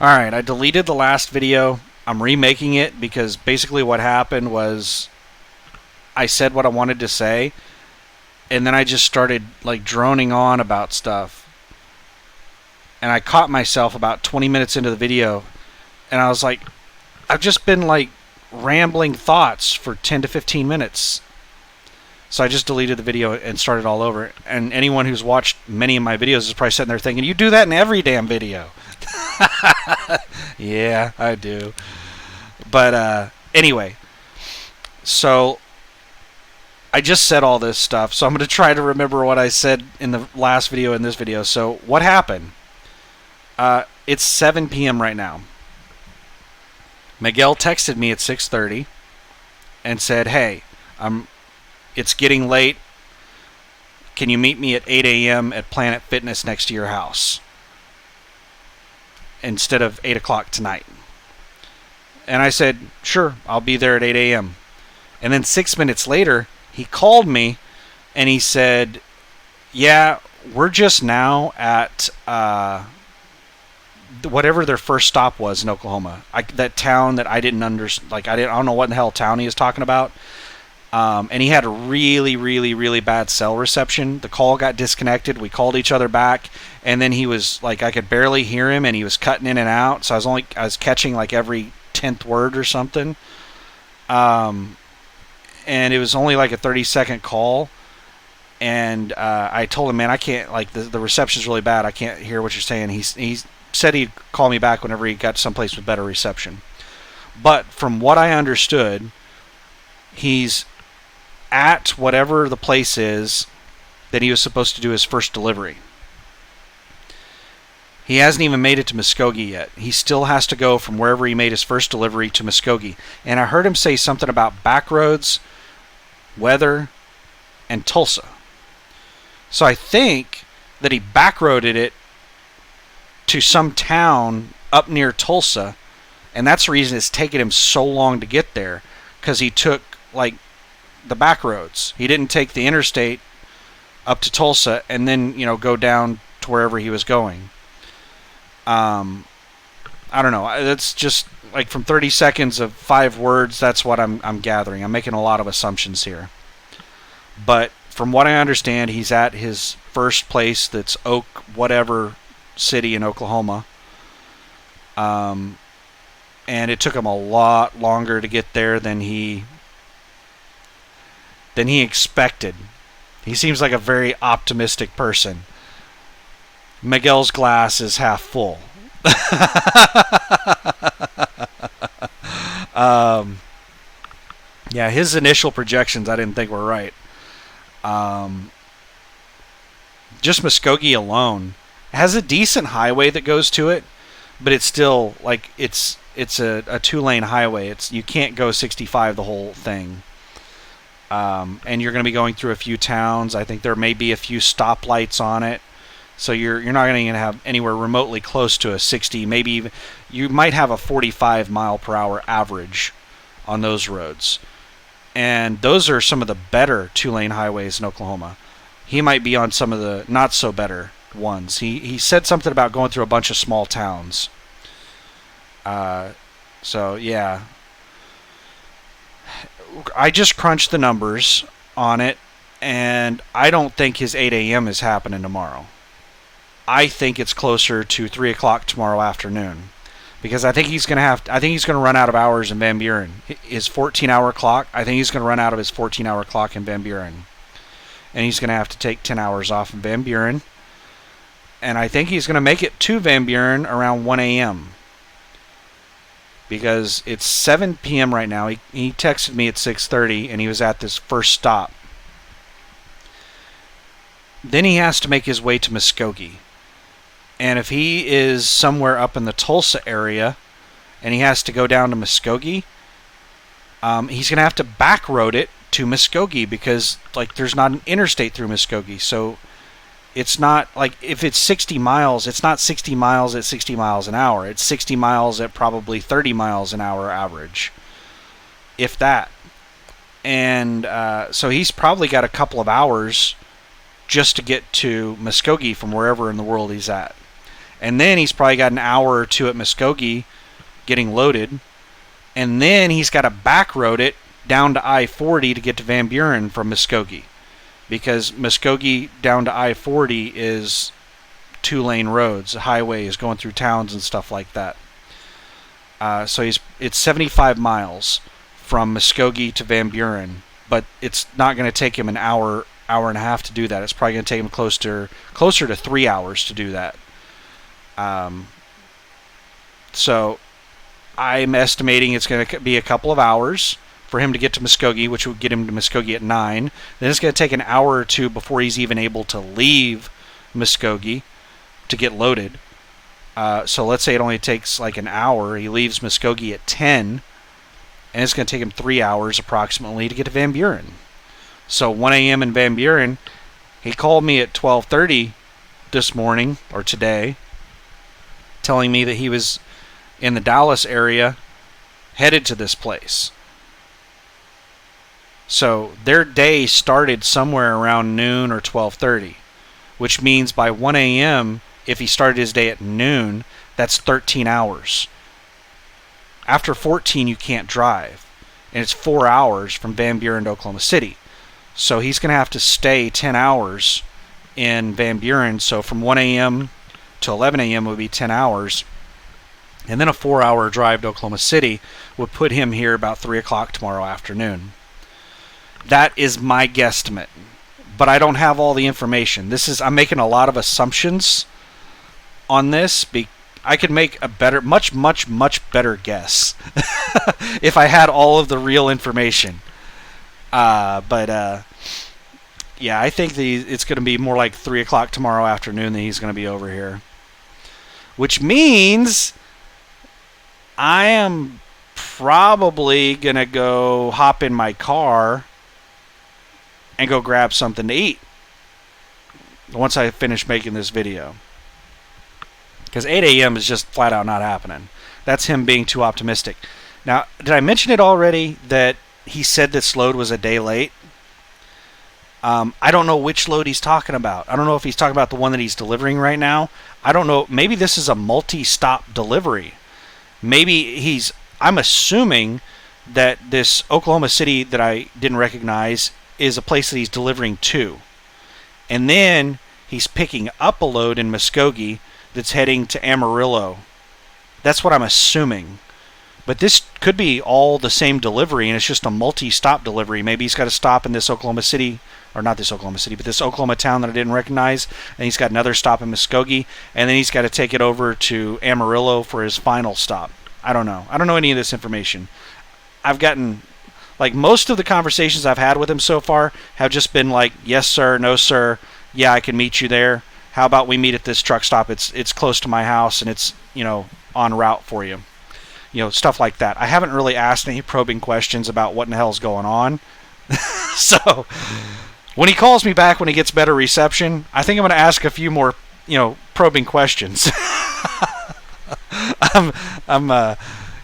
Alright, I deleted the last video. I'm remaking it because basically what happened was I said what I wanted to say, and then I just started like droning on about stuff. And I caught myself about 20 minutes into the video, and I was like, I've just been like rambling thoughts for 10 to 15 minutes. So I just deleted the video and started all over. And anyone who's watched many of my videos is probably sitting there thinking, you do that in every damn video. Yeah, I do. But anyway, so I just said all this stuff, so I'm going to try to remember what I said in the last video and this video. So what happened? It's 7 p.m. right now. Miguel texted me at 6:30 and said, "Hey, it's getting late. Can you meet me at 8 a.m. at Planet Fitness next to your house instead of 8 o'clock tonight?" And I said, "Sure, I'll be there at 8 a.m." And then 6 minutes later, he called me and he said, "Yeah, we're just now at whatever their first stop was in Oklahoma. That town that I didn't understand. Like I don't know what in the hell town he was talking about." And he had a really, really, really bad cell reception. The call got disconnected. We called each other back, and then he was like, I could barely hear him, and he was cutting in and out. So I was catching like every 10th word or something. And it was only like a 30-second call. And I told him, man, I can't, like, the reception's really bad. I can't hear what you're saying. He said he'd call me back whenever he got someplace with better reception. But from what I understood, he's at whatever the place is that he was supposed to do his first delivery. He hasn't even made it to Muskogee yet. He still has to go from wherever he made his first delivery to Muskogee. And I heard him say something about back roads, weather, and Tulsa. So I think that he backroaded it to some town up near Tulsa, and that's the reason it's taken him so long to get there, because he took like the back roads. He didn't take the interstate up to Tulsa and then, go down to wherever he was going. I don't know. That's just like from 30 seconds of 5 words. That's what I'm gathering. I'm making a lot of assumptions here. But from what I understand, he's at his first place that's Oak whatever city in Oklahoma. And it took him a lot longer to get there than he expected. He seems like a very optimistic person. Miguel's glass is half full. Yeah, his initial projections I didn't think were right. Just Muskogee alone has a decent highway that goes to it, but it's still like it's a 2-lane highway. You can't go 65 the whole thing. And you're going to be going through a few towns. I think there may be a few stoplights on it. So you're not going to have anywhere remotely close to a 60, maybe even, you might have a 45 mile per hour average on those roads. And those are some of the better 2-lane highways in Oklahoma. He might be on some of the not so better ones. He said something about going through a bunch of small towns. So yeah. I just crunched the numbers on it, and I don't think his 8 a.m. is happening tomorrow. I think it's closer to 3 o'clock tomorrow afternoon, because I think he's going to run out of hours in Van Buren. His 14-hour clock, I think he's going to run out of his 14-hour clock in Van Buren. And he's going to have to take 10 hours off in Van Buren. And I think he's going to make it to Van Buren around 1 a.m. because it's 7 p.m. right now. He texted me at 6:30, and he was at this first stop. Then he has to make his way to Muskogee. And if he is somewhere up in the Tulsa area and he has to go down to Muskogee, he's going to have to backroad it to Muskogee, because like there's not an interstate through Muskogee. So it's not like, if it's 60 miles, it's not 60 miles at 60 miles an hour. It's 60 miles at probably 30 miles an hour average, if that. And so he's probably got a couple of hours just to get to Muskogee from wherever in the world he's at. And then he's probably got an hour or two at Muskogee getting loaded. And then he's got to back road it down to I-40 to get to Van Buren from Muskogee. Because Muskogee down to I-40 is 2-lane roads. The highway is going through towns and stuff like that. So it's 75 miles from Muskogee to Van Buren, but it's not going to take him an hour and a half to do that. It's probably going to take him closer to 3 hours to do that. So I'm estimating it's going to be a couple of hours for him to get to Muskogee, which would get him to Muskogee at 9. Then it's going to take an hour or two before he's even able to leave Muskogee to get loaded. So let's say it only takes like an hour. He leaves Muskogee at 10, and it's going to take him 3 hours approximately to get to Van Buren. So 1 a.m. in Van Buren. He called me at 12:30 this morning, or today, telling me that he was in the Dallas area headed to this place. So their day started somewhere around noon or 12:30, which means by 1 a.m., if he started his day at noon, that's 13 hours. After 14, you can't drive. And it's 4 hours from Van Buren to Oklahoma City. So he's going to have to stay 10 hours in Van Buren. So from 1 a.m. to 11 a.m. would be 10 hours. And then a 4-hour drive to Oklahoma City would put him here about 3 o'clock tomorrow afternoon. That is my guesstimate. But I don't have all the information. I'm making a lot of assumptions on this. I could make a better, much better guess if I had all of the real information. Yeah, I think it's going to be more like 3 o'clock tomorrow afternoon that he's going to be over here. Which means I am probably going to go hop in my car and go grab something to eat once I finish making this video. Because 8 a.m. is just flat out not happening. That's him being too optimistic. Now, did I mention it already that he said this load was a day late? I don't know which load he's talking about. I don't know if he's talking about the one that he's delivering right now. I don't know. Maybe this is a multi-stop delivery. Maybe I'm assuming that this Oklahoma City that I didn't recognize is a place that he's delivering to. And then he's picking up a load in Muskogee that's heading to Amarillo. That's what I'm assuming. But this could be all the same delivery, and it's just a multi-stop delivery. Maybe he's got to stop in this Oklahoma City, or not this Oklahoma City, but this Oklahoma town that I didn't recognize, and he's got another stop in Muskogee, and then he's got to take it over to Amarillo for his final stop. I don't know. I don't know any of this information. I've gotten, like, most of the conversations I've had with him so far have just been like, yes, sir, no, sir, yeah, I can meet you there. How about we meet at this truck stop? It's close to my house, and it's, en route for you. Stuff like that. I haven't really asked any probing questions about what in the hell's going on. So, when he calls me back when he gets better reception, I think I'm going to ask a few more, probing questions.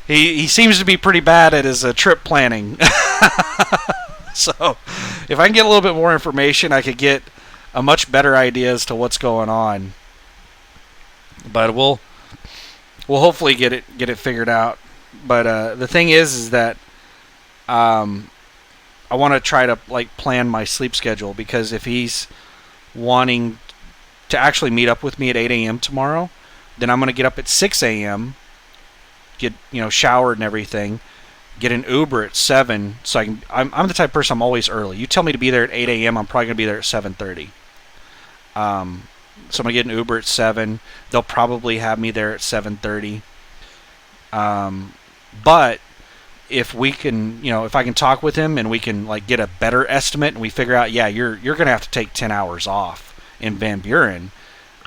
He seems to be pretty bad at his trip planning. So, if I can get a little bit more information, I could get a much better idea as to what's going on. But we'll hopefully get it figured out. But the thing is that I want to try to plan my sleep schedule, because if he's wanting to actually meet up with me at 8 a.m. tomorrow, then I'm going to get up at 6 a.m., get showered and everything, get an Uber at 7, so I'm the type of person, I'm always early. You tell me to be there at 8 a.m., I'm probably going to be there at 7:30. So I'm going to get an Uber at 7. They'll probably have me there at 7:30. But if we can, if I can talk with him and we can get a better estimate, and we figure out, yeah, you're going to have to take 10 hours off in Van Buren,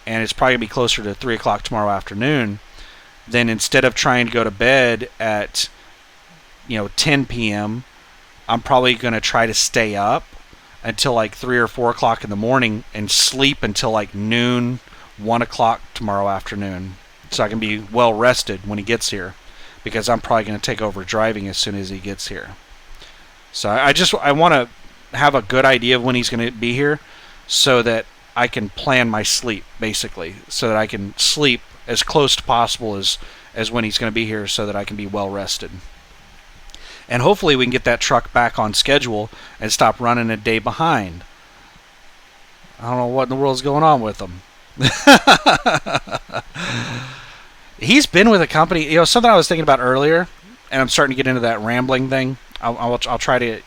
and it's probably going to be closer to 3 o'clock tomorrow afternoon, then instead of trying to go to bed at 10 p.m., I'm probably going to try to stay up until 3 or 4 o'clock in the morning and sleep until noon, 1 o'clock tomorrow afternoon, so I can be well rested when he gets here, because I'm probably going to take over driving as soon as he gets here. So I want to have a good idea of when he's going to be here, so that I can plan my sleep, basically, so that I can sleep as close to possible as when he's going to be here, so that I can be well rested. And hopefully we can get that truck back on schedule and stop running a day behind. I don't know what in the world's going on with him. He's been with a company, something I was thinking about earlier, and I'm starting to get into that rambling thing. I'll try to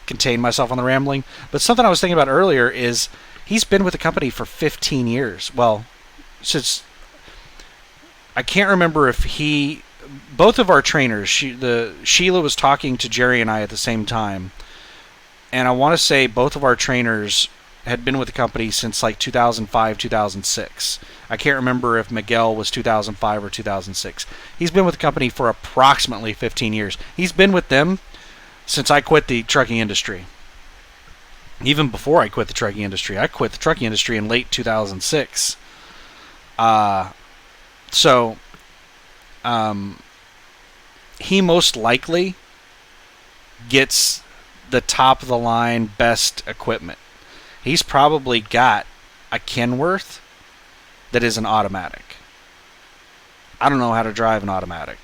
contain myself on the rambling. But something I was thinking about earlier is he's been with the company for 15 years. Well, since I can't remember if both of our trainers, Sheila was talking to Jerry and I at the same time, and I want to say both of our trainers had been with the company since like 2005, 2006. I can't remember if Miguel was 2005 or 2006. He's been with the company for approximately 15 years. He's been with them since I quit the trucking industry. Even before I quit the trucking industry. I quit the trucking industry in late 2006. He most likely gets the top of the line best equipment. He's probably got a Kenworth that is an automatic. I don't know how to drive an automatic.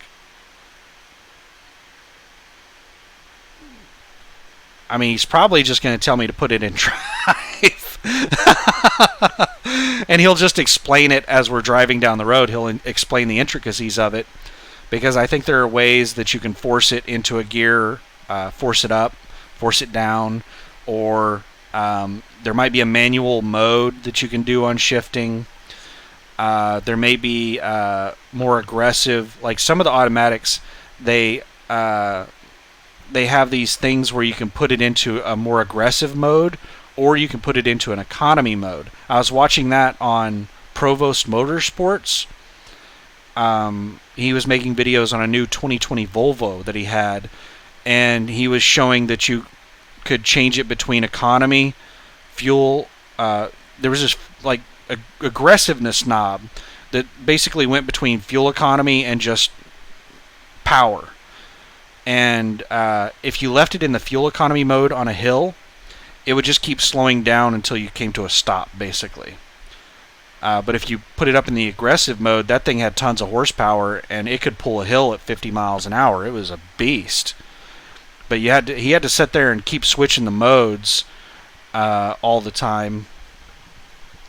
I mean, he's probably just going to tell me to put it in drive. And he'll just explain it as we're driving down the road. He'll explain the intricacies of it, because I think there are ways that you can force it into a gear, force it up, force it down, or there might be a manual mode that you can do on shifting. There may be more aggressive, like some of the automatics, they have these things where you can put it into a more aggressive mode, or you can put it into an economy mode. I was watching that on Provost Motorsports. He was making videos on a new 2020 Volvo that he had, and he was showing that you could change it between economy, fuel. There was this like aggressiveness knob that basically went between fuel economy and just power. And if you left it in the fuel economy mode on a hill, it would just keep slowing down until you came to a stop, basically. But if you put it up in the aggressive mode, that thing had tons of horsepower, and it could pull a hill at 50 miles an hour. It was a beast. But he had to sit there and keep switching the modes all the time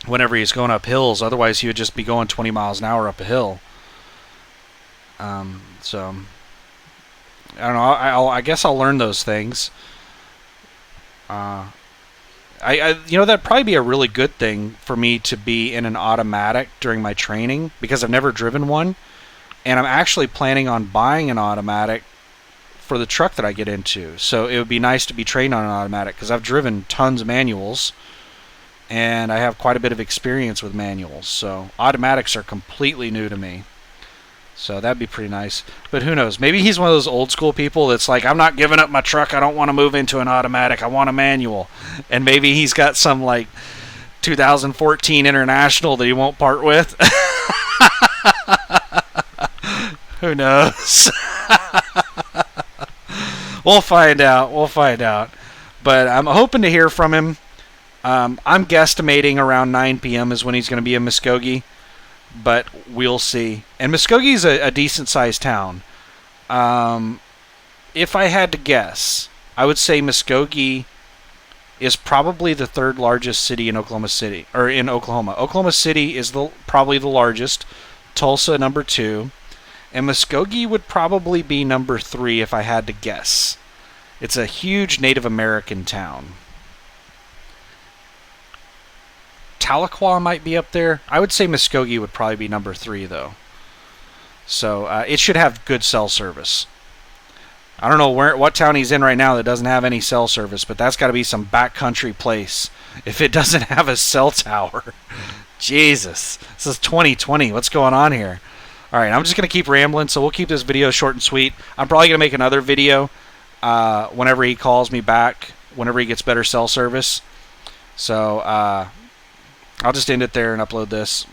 whenever he's going up hills. Otherwise, he would just be going 20 miles an hour up a hill. So I don't know. I guess I'll learn those things. That'd probably be a really good thing for me to be in an automatic during my training, because I've never driven one, and I'm actually planning on buying an automatic for the truck that I get into. So it would be nice to be trained on an automatic, because I've driven tons of manuals, and I have quite a bit of experience with manuals. So automatics are completely new to me. So that'd be pretty nice. But who knows? Maybe he's one of those old school people that's like, I'm not giving up my truck. I don't want to move into an automatic. I want a manual. And maybe he's got some like 2014 International that he won't part with. Who knows? We'll find out. But I'm hoping to hear from him. I'm guesstimating around 9 p.m. is when he's going to be in Muskogee. But we'll see. And Muskogee's a decent-sized town. If I had to guess, I would say Muskogee is probably the third largest city in Oklahoma City, or in Oklahoma. Oklahoma City is probably the largest. Tulsa number 2, and Muskogee would probably be number 3 if I had to guess. It's a huge Native American town. Tahlequah might be up there. I would say Muskogee would probably be number 3, though. So it should have good cell service. I don't know what town he's in right now that doesn't have any cell service, but that's got to be some backcountry place if it doesn't have a cell tower. Jesus. This is 2020. What's going on here? All right, I'm just going to keep rambling, so we'll keep this video short and sweet. I'm probably going to make another video whenever he calls me back, whenever he gets better cell service. So I'll just end it there and upload this.